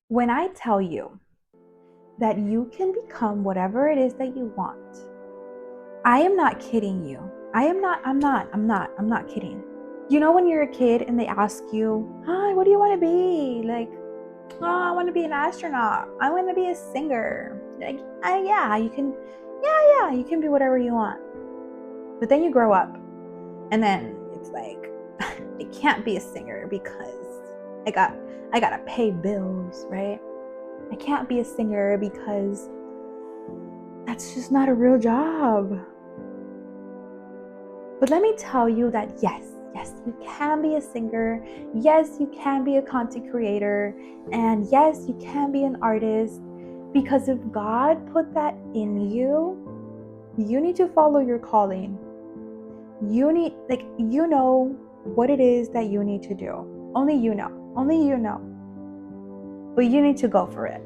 When I tell you that you can become whatever it is that you want, I am not kidding you. I'm not kidding. You know, when you're a kid and they ask you, hi, what do you want to be? Like, oh, I want to be an astronaut. I want to be a singer. Like, yeah, you can, yeah, you can be whatever you want. But then you grow up and then it's like, I can't be a singer because I got, I gotta pay bills, right? I can't be a singer because that's just not a real job. But let me tell you that yes, you can be a singer. Yes, you can be a content creator. And yes, you can be an artist. Because if God put that in you, you need to follow your calling. You know what it is that you need to do. Only you know. Only you know. But you need to go for it.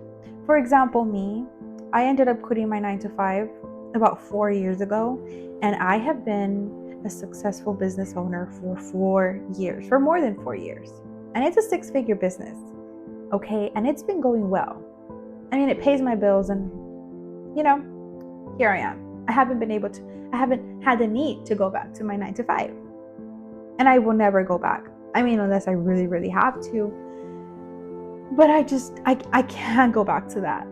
For example, me, I ended up quitting my 9 to 5 about 4 years ago, and I have been a successful business owner for 4 years, for more than 4 years. And it's a 6-figure business, okay? And it's been going well. I mean, it pays my bills, and here I am. I haven't had the need to go back to my 9 to 5. And I will never go back. I mean, unless I really, really have to. But I can't go back to that,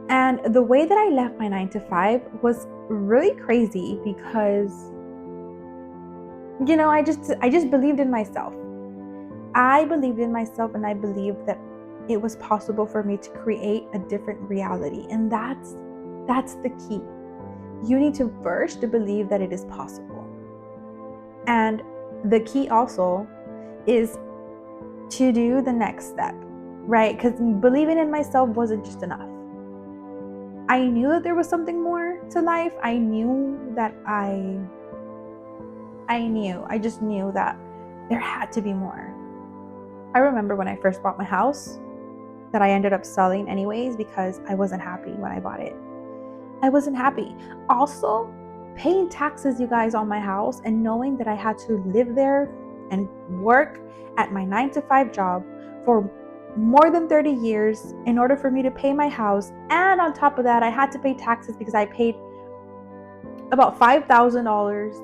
And the way that I left my 9 to 5 was really crazy because, I just believed in myself. I believed in myself, and I believed that it was possible for me to create a different reality. And that's the key. You need to first believe that it is possible. And the key also is to do the next step, right? Because believing in myself wasn't just enough. I knew that there was something more to life. I just knew that there had to be more. I remember when I first bought my house that I ended up selling anyways because I wasn't happy when I bought it. I wasn't happy. Also, paying taxes, you guys, on my house, and knowing that I had to live there and work at my 9 to 5 job for more than 30 years in order for me to pay my house. And on top of that, I had to pay taxes because I paid about $5,000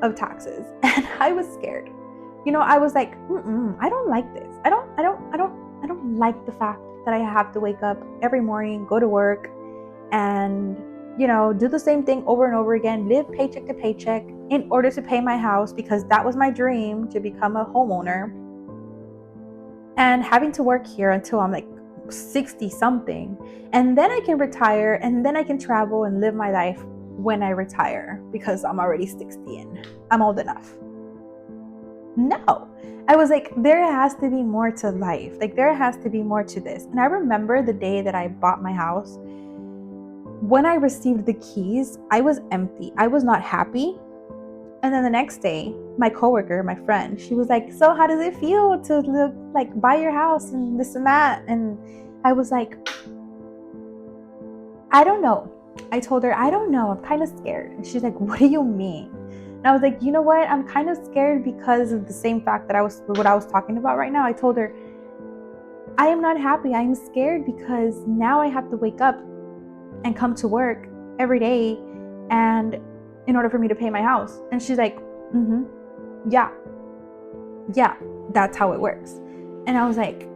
of taxes. And I was scared. I was like, I don't like this. I don't like the fact that I have to wake up every morning, go to work, and do the same thing over and over again, live paycheck to paycheck in order to pay my house, because that was my dream, to become a homeowner, and having to work here until I'm like 60 something, and then I can retire, and then I can travel and live my life when I retire, because I'm already 60 and I'm old enough. No, I was like, there has to be more to life. Like, there has to be more to this. And I remember the day that I bought my house. When I received the keys, I was empty. I was not happy. And then the next day, my coworker, my friend, she was like, so how does it feel to buy your house and this and that? And I was like, I don't know. I told her, I don't know. I'm kind of scared. And she's like, what do you mean? And I was like, you know what? I'm kind of scared because of the same fact that what I was talking about right now. I told her, I am not happy. I'm scared because now I have to wake up and come to work every day, and in order for me to pay my house. And she's like, yeah, that's how it works. And I was like,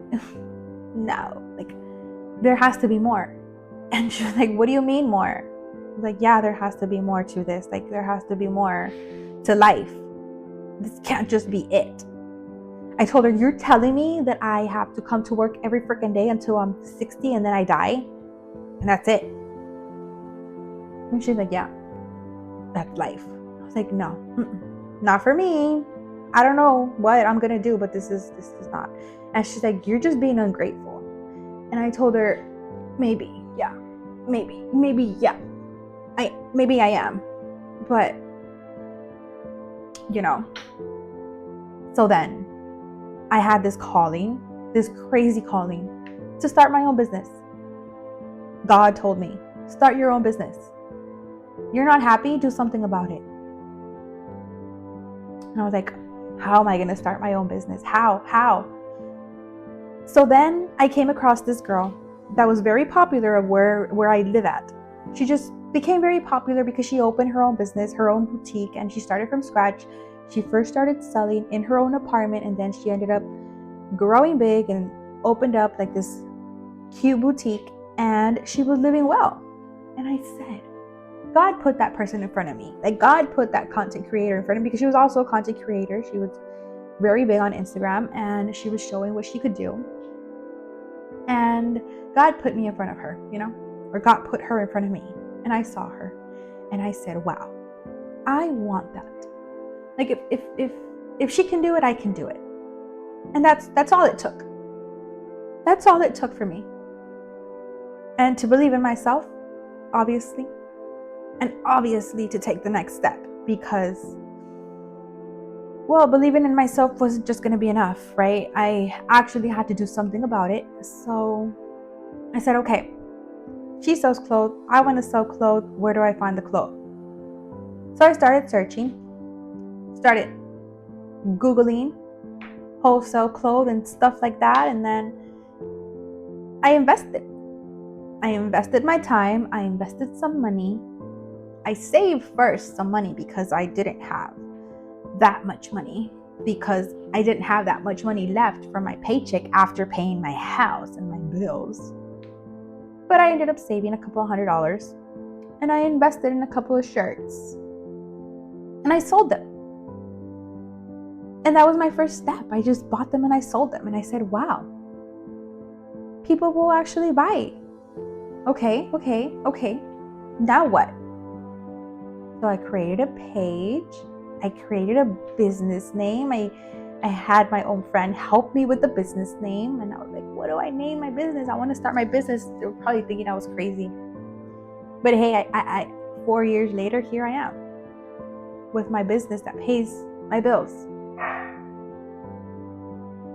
no, like, there has to be more. And she was like, what do you mean more? I was like, yeah, there has to be more to this. Like, there has to be more to life. This can't just be it. I told her, you're telling me that I have to come to work every freaking day until I'm 60 and then I die, and that's it? And she's like, yeah, that's life. I was like, no, not for me. I don't know what I'm gonna do, but this is not. And she's like, you're just being ungrateful. And I told her, maybe, yeah, maybe, yeah, maybe I am, but So then I had this calling, this crazy calling, to start my own business. God told me, start your own business. You're not happy? Do something about it. And I was like, how am I going to start my own business? How? So then I came across this girl that was very popular of where I live at. She just became very popular because she opened her own business, her own boutique, and she started from scratch. She first started selling in her own apartment, and then she ended up growing big and opened up like this cute boutique, and she was living well. And I said, God put that person in front of me. Like, God put that content creator in front of me, because she was also a content creator. She was very big on Instagram, and she was showing what she could do. And God put me in front of her, or God put her in front of me. And I saw her and I said, wow, I want that. Like, if she can do it, I can do it. And that's all it took. That's all it took for me. And to believe in myself, obviously, and obviously to take the next step, because, well, believing in myself wasn't just going to be enough, right? I actually had to do something about it. So I said, okay, she sells clothes. I want to sell clothes. Where do I find the clothes? So I started searching, started Googling wholesale clothes and stuff like that. And then I invested. I invested my time. I invested some money. I saved first some money because I didn't have that much money, because I didn't have that much money left from my paycheck after paying my house and my bills. But I ended up saving a couple $100, and I invested in a couple of shirts, and I sold them. And that was my first step. I just bought them and I sold them, and I said, wow, people will actually buy. Okay. Now what? So I created a page. I created a business name. I had my own friend help me with the business name. And I was like, what do I name my business? I want to start my business. They were probably thinking I was crazy. But hey, I 4 years later, here I am with my business that pays my bills.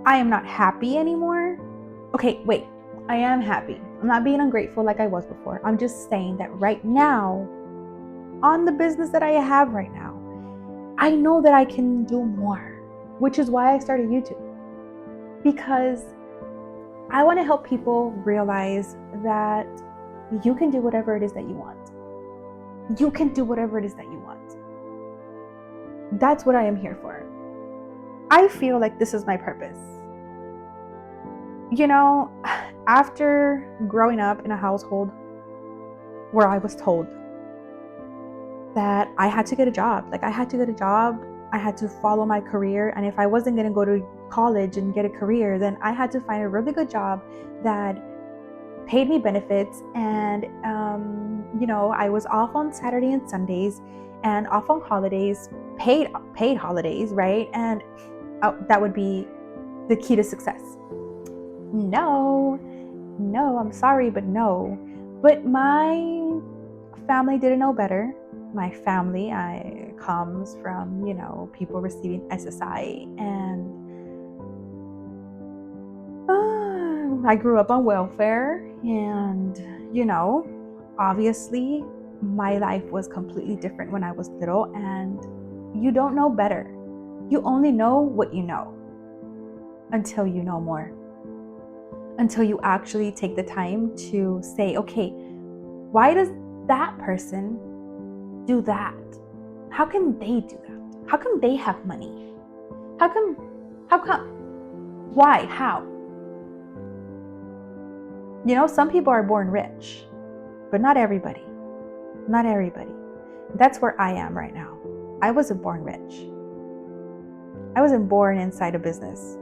I am not happy anymore. Okay, wait. I am happy. I'm not being ungrateful like I was before. I'm just saying that right now, on the business that I have right now, I know that I can do more, which is why I started YouTube. Because I want to help people realize that you can do whatever it is that you want. You can do whatever it is that you want. That's what I am here for. I feel like this is my purpose. After growing up in a household where I was told that I had to get a job, I had to follow my career. And if I wasn't going to go to college and get a career, then I had to find a really good job that paid me benefits. And, I was off on Saturday and Sundays and off on holidays, paid holidays, right? And that would be the key to success. No, I'm sorry, but no. But my family didn't know better. My family, I comes from, people receiving SSI, and I grew up on welfare, and, obviously my life was completely different when I was little, and you don't know better. You only know what you know until you know more. Until you actually take the time to say, okay, why does that person do that? How can they do that? How come they have money? How come, why, how? Some people are born rich, but not everybody. Not everybody. That's where I am right now. I wasn't born rich. I wasn't born inside a business.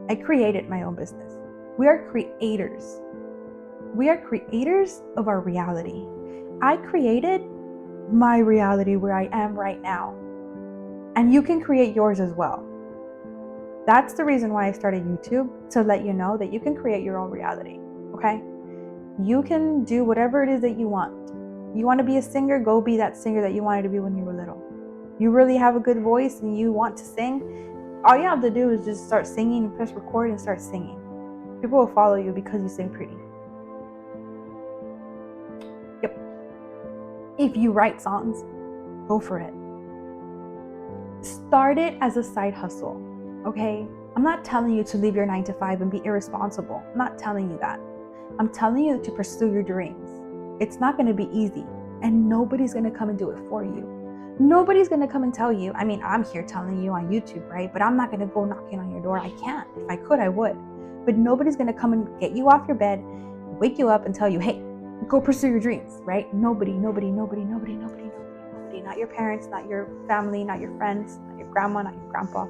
I created my own business. We are creators. We are creators of our reality. I created my reality where I am right now. And you can create yours as well. That's the reason why I started YouTube, to let you know that you can create your own reality, okay? You can do whatever it is that you want. You want to be a singer, go be that singer that you wanted to be when you were little. You really have a good voice and you want to sing, all you have to do is just start singing and press record and start singing. People will follow you because you sing pretty. Yep. If you write songs, go for it. Start it as a side hustle, okay? I'm not telling you to leave your 9 to 5 and be irresponsible. I'm not telling you that. I'm telling you to pursue your dreams. It's not going to be easy, and nobody's going to come and do it for you. Nobody's going to come and tell you. I mean, I'm here telling you on YouTube, right? But I'm not going to go knocking on your door. I can't. If I could, I would. But nobody's going to come and get you off your bed, wake you up and tell you, hey, go pursue your dreams, right? Nobody. Not your parents, not your family, not your friends, not your grandma, not your grandpa,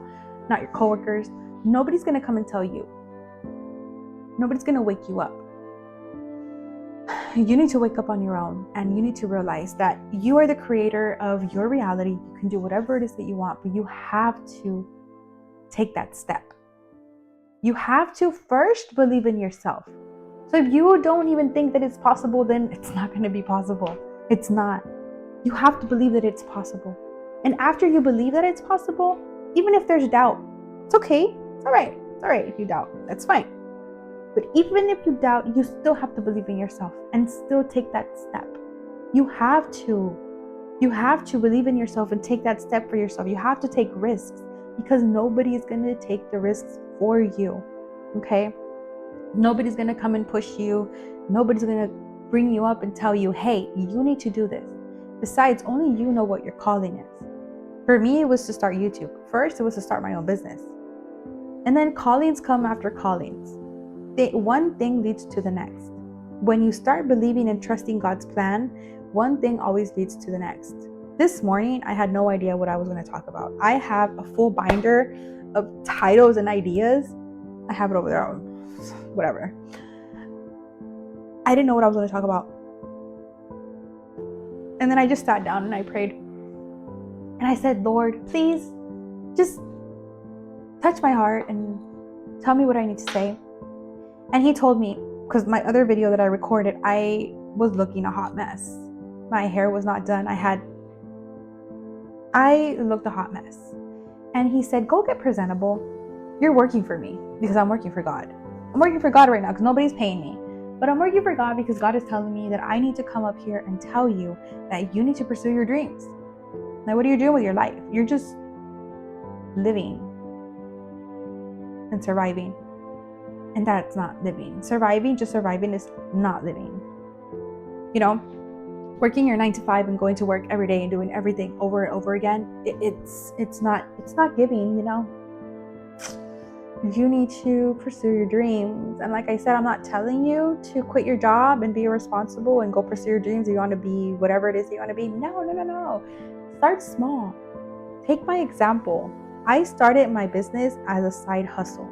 not your coworkers. Nobody's going to come and tell you. Nobody's going to wake you up. You need to wake up on your own, and you need to realize that you are the creator of your reality. You can do whatever it is that you want, but you have to take that step. You have to first believe in yourself. So if you don't even think that it's possible, then it's not going to be possible. It's not. You have to believe that it's possible. And after you believe that it's possible, even if there's doubt, it's okay. It's all right. It's all right if you doubt. That's fine. But even if you doubt, you still have to believe in yourself and still take that step. You have to. You have to believe in yourself and take that step for yourself. You have to take risks, because nobody is going to take the risks for you. Okay? Nobody's going to come and push you. Nobody's going to bring you up and tell you, hey, you need to do this. Besides, only you know what your calling is. For me, it was to start YouTube. First, it was to start my own business. And then callings come after callings. One thing leads to the next. When you start believing and trusting God's plan, one thing always leads to the next. This morning, I had no idea what I was going to talk about. I have a full binder of titles and ideas. I have it over there. Whatever. I didn't know what I was going to talk about. And then I just sat down and I prayed. And I said, Lord, please just touch my heart and tell me what I need to say. And he told me, because my other video that I recorded, I was looking a hot mess. My hair was not done. I looked a hot mess. And he said, go get presentable. You're working for me, because I'm working for God. I'm working for God right now because nobody's paying me. But I'm working for God because God is telling me that I need to come up here and tell you that you need to pursue your dreams. Now, what are you doing with your life? You're just living and surviving. And that's not living. Just surviving is not living. You know, working your 9 to 5 and going to work every day and doing everything over and over again, it's not giving, you know. You need to pursue your dreams. And like I said, I'm not telling you to quit your job and be irresponsible and go pursue your dreams. You want to be whatever it is that you want to be. No. Start small. Take my example. I started my business as a side hustle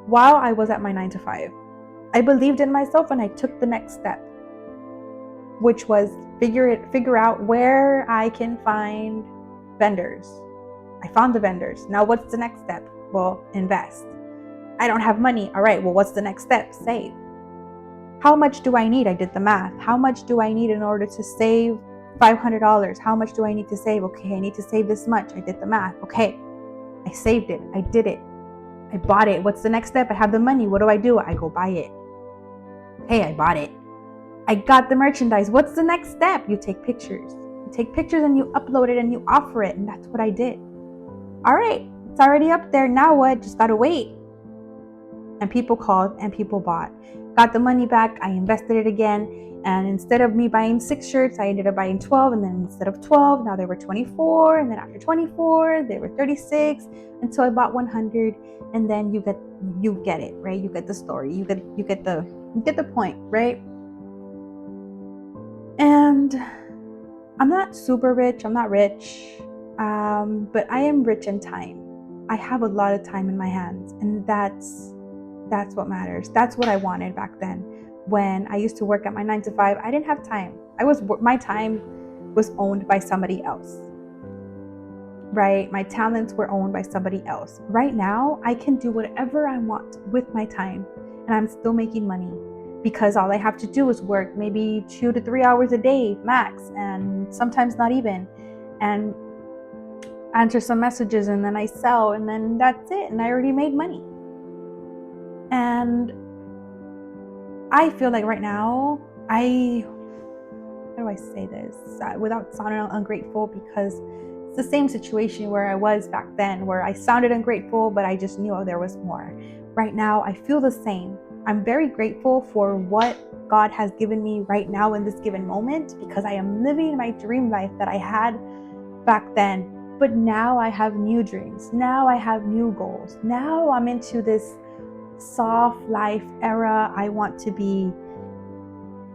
while I was at my 9 to 5. I believed in myself and I took the next step, which was figure out where I can find vendors. I found the vendors. Now what's the next step? Well, invest. I don't have money. All right, well, what's the next step? Save. How much do I need? I did the math. How much do I need in order to save $500? How much do I need to save? Okay, I need to save this much. I did the math. Okay, I saved it. I did it. I bought it. What's the next step? I have the money. What do? I go buy it. Hey, I bought it. I got the merchandise. What's the next step? You take pictures. You take pictures and you upload it and you offer it. And that's what I did. All right, it's already up there. Now what? Just got to wait. And people called and people bought. Got the money back. I invested it again. And instead of me buying 6 shirts, I ended up buying 12. And then instead of 12, now they were 24. And then after 24, they were 36. And so I bought 100. And then you get it, right? You get the story. You get the point, right? And I'm not super rich. I'm not rich. But I am rich in time. I have a lot of time in my hands, and that's what matters. That's what I wanted back then. When I used to work at my 9 to 5, I didn't have time. My time was owned by somebody else, right? My talents were owned by somebody else. Right now, I can do whatever I want with my time, and I'm still making money because all I have to do is work maybe 2 to 3 hours a day max, and sometimes not even, and answer some messages, and then I sell, and then that's it, and I already made money. And I feel like right now, how do I say this without sounding ungrateful, because It's the same situation where I was back then, where I sounded ungrateful, but I just knew there was more. Right now, I feel the same. I'm very grateful for what God has given me right now in this given moment, because I am living my dream life that I had back then. But now I have new dreams. Now I have new goals. Now I'm into this soft life era. I want to be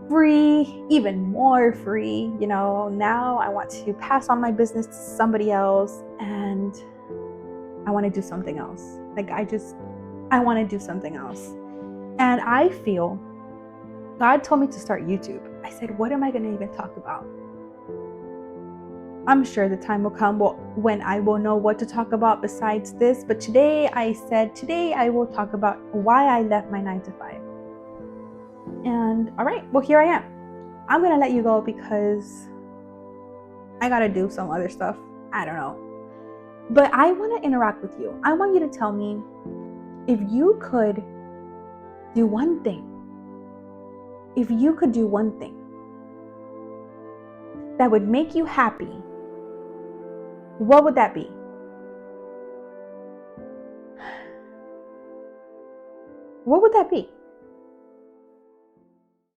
free, even more free. Now I want to pass on my business to somebody else, and I want to do something else. I want to do something else. And I feel God told me to start YouTube. I said, what am I going to even talk about? I'm sure the time will come when I will know what to talk about besides this. But today I will talk about why I left my 9 to 5. And all right, well, here I am. I'm going to let you go because I got to do some other stuff. I don't know. But I want to interact with you. I want you to tell me, if you could do one thing, that would make you happy, what would that be? What would that be?